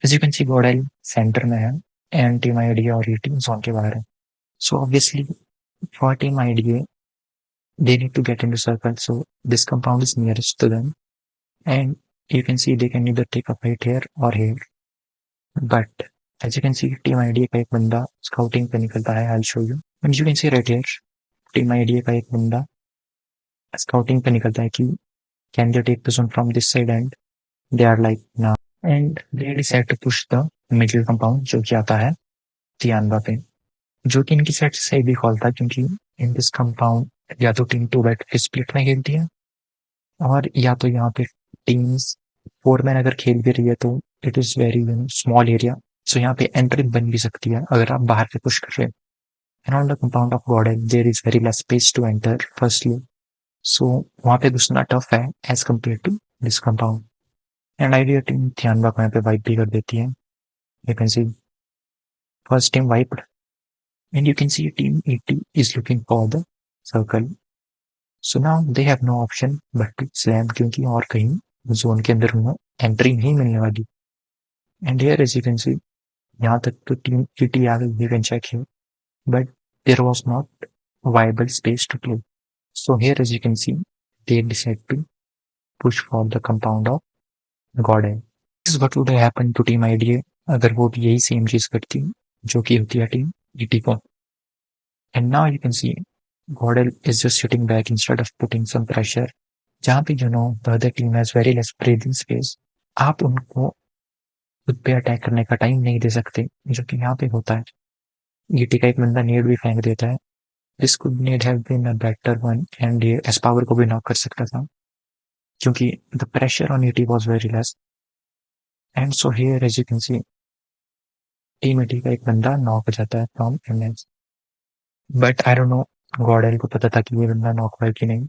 As you can see GodL center में है and team IDA और ये टीम जोन के बाहर है. So obviously for team IDA they need to get into circle, so this compound is nearest to them, and you can see they can either take a fight here or here. But as you can see team idea का एक बंदा scouting पे निकलता है. I'll show you. And you can see right here team idea का एक बंदा scouting पे निकलता है कि can they take this one from this side, and they are like nah, and they decide to push the middle compound जो कि आता है तियानबा पे, जो कि इनकी साइड से सही भी कॉल था क्योंकि इन दिस कंपाउंड या तो टीम 2 बैठ के स्प्लिट में खेलती है और या तो यहाँ पे टीम्स 4 मैन अगर खेल भी रही है तो it is very small area, so यहाँ पे एंट्री बन भी सकती है अगर आप बाहर से पुश कर रहे हैं. Around the compound of Gordon there is very less space to enter firstly, so वहाँ पे घुसना टफ है as compare to this compound. And idea team ध्यान को यहाँ पे वाइप भी कर देती है. You can see first team wiped and you can see team 80 is looking for the circle. So now they have no option but to slam क्योंकि और कहीं जोन के अंदर उन्हें एंट्री नहीं मिलने वाली. And here as you can see यहाँ तक तो टीम 80 आ गई. You can check here but there was not viable space to play. So here as you can see they decide to push for the compound of Gordon. This is what would have happened to team IDA अगर वो भी यही same चीज करती जो कि होती है टीम 80 को. And now you can see Gordel is just sitting back instead of putting some pressure. जहाँ पे the other team has very less breathing space. आप उनको खुद पे अटैक करने का टाइम नहीं दे सकते जो कि यहाँ पे होता है. ईटी का एक बंदा नेड भी फेंक देता है. This could need have been a better one and ये एस पावर को भी नॉक कर सकता था क्योंकि the pressure on ET was very less. And so here as you can see team ET का एक बंदा नॉक हो जाता है from MS. But I don't no Gödel को पता था कि ये बंदा नॉक हुआ है कि नहीं.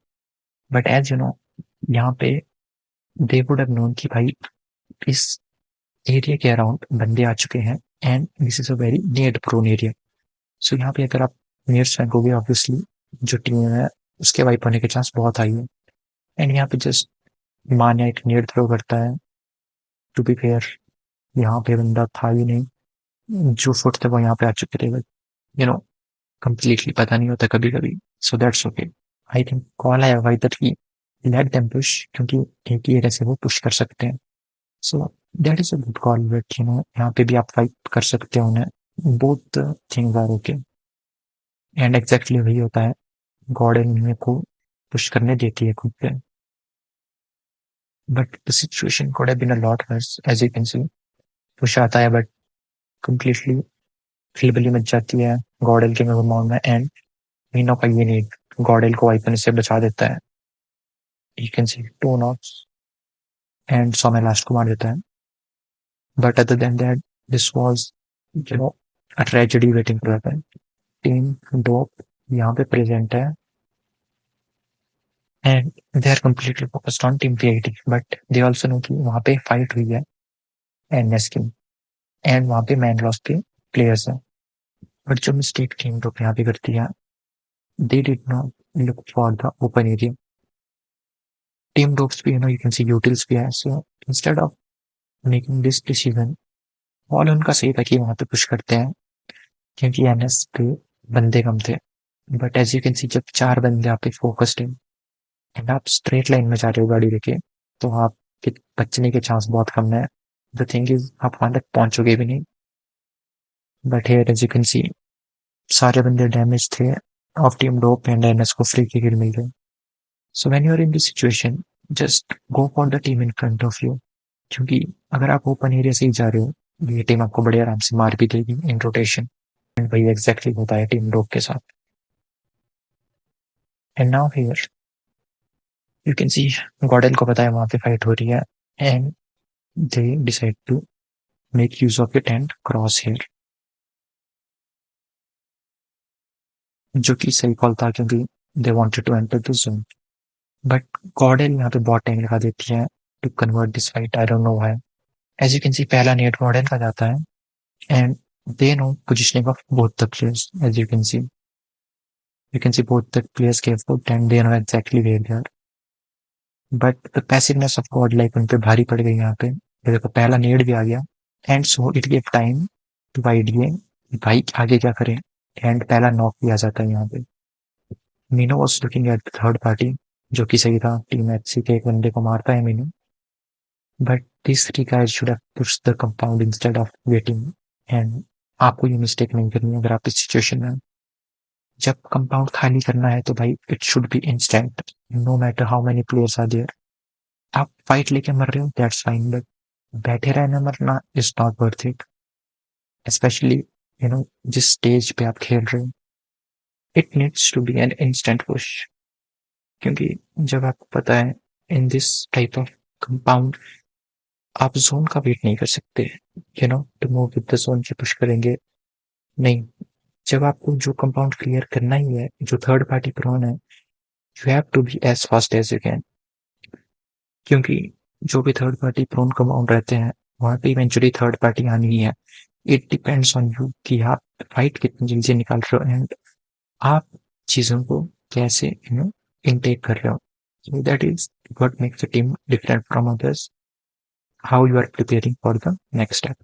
बट एज यू नो यहाँ पे दे वुड हैव नोन कि भाई इस एरिया के अराउंड बंदे आ चुके हैं and this is a very nade prone area. So यहाँ पे अगर आप नियर फेंकोगे ऑब्वियसली जो टीम है उसके वाइप होने के चांस बहुत हाई है. एंड यहाँ पे जस्ट मान्या एक नेड थ्रो करता है. टू बी फेयर यहाँ पे बंदा था ही नहीं, जो फुट थे वो यहाँ पे आ चुके थे. बट यू नो completely पता नहीं होता कभी कभी. So that's okay. I think call है why that we let them push क्योंकि एक ही एरिया से वो पुश कर सकते हैं. So that is a good call. But you know यहाँ पे भी आप फाइट कर सकते हो उन्हें. Both things are okay. And exactly वही होता है. गॉर्डन इन्हें को पुश करने देती है खुद पे. But the situation could have been a lot worse as you can see. Push आता है but completely खिलबली मच जाती है गॉर्डल के माउंट में एंड मीनो का ये नहीं गॉर्डल को वाइपन से बचा देता है. You can see 2 knocks and some last को मार देता है. But other than that this was you know a tragedy waiting to happen. Team dope यहाँ पे प्रेजेंट है and they are completely focused on team P but they also know कि वहाँ पे फाइट हुई है एनएस की एंड वहाँ पे मैन लॉस के प्लेयर्स हैं. बट जो मिस्टेक टीम डोप यहाँ पे करती है they did not look for the open area. Team ropes भी you can see utils भी है. So instead of making this decision, all उनका सही था कि वहाँ पे पुश करते हैं क्योंकि एनएस पे बंदे कम थे. But as you can see जब 4 बंदे आप पे फोकस्ड हैं एंड आप स्ट्रेट लाइन में जा रहे हो गाड़ी लेके तो आपके बचने के चांस बहुत कम है. द थिंग इज आप वहां तक पहुंचोगे भी नहीं. But here as you can see सारे बंदे डैमेज थे of team dope and NS को फ्री किल मिल गए. So when you are in this situation, just go for the team in front of you. क्योंकि अगर आप ओपन एरिया से ही जा रहे हो ये टीम आपको बड़े आराम से मार भी देगी इन रोटेशन. एंड वही एग्जैक्टली होता है टीम डॉग के साथ. And now here you can see Gordon को पता है वहां पे फाइट हो रही है and they decide to make use of it and cross here, जो कि सही कॉल था क्योंकि they wanted to enter the zone. But Gordon यहाँ पे बहुत टाइम लगा देती है to convert this fight. I don't know why. As you can see पहला नेट गॉर्डन का जाता है and they know positioning of both the players. As you can see both the players careful and they know exactly where they are. But the passiveness of God like उन पे भारी पड़ गई यहाँ पे. देखो पहला नेड भी आ गया and so it give time to IDA भाई आगे क्या करें, एंड पहला नॉक किया जाता है यहाँ पे। Mino was looking at third party, जो कि सही था, टीम एचसी के एक बंदे को मारता है Mino, but this three guys should have pushed the compound instead of waiting. And आपको ये मिस्टेक नहीं करनी अगर आप इस सिचुएशन में। जब कंपाउंड खाली करना है तो भाई it should be instant, no matter how many players are there. आप फाइट लेके मर रहे हो दैट्स फाइन, बट बैठे रहना मरना is not worth it, specially जिस स्टेज पे आप खेल रहे हो। It needs to be an instant push, क्योंकि जब आपको पता है in this type of compound आप जोन का वेट नहीं कर सकते, to move with the zone से पुश करेंगे नहीं। जब आपको जो कंपाउंड क्लियर करना ही है, जो थर्ड पार्टी प्रोन है, you have to be as fast as you can, क्योंकि जो भी थर्ड पार्टी प्रोन कंपाउंड रहते हैं वहां पे इवेंचुअली थर्ड पार्टी आनी ही है। इट डिपेंड्स ऑन यू कि आप फाइट कितनी जल्दी निकाल रहे हो, एंड आप चीजों को कैसे इनटेक कर रहे हो। So that is what makes the team different from others, how you are preparing for the next step.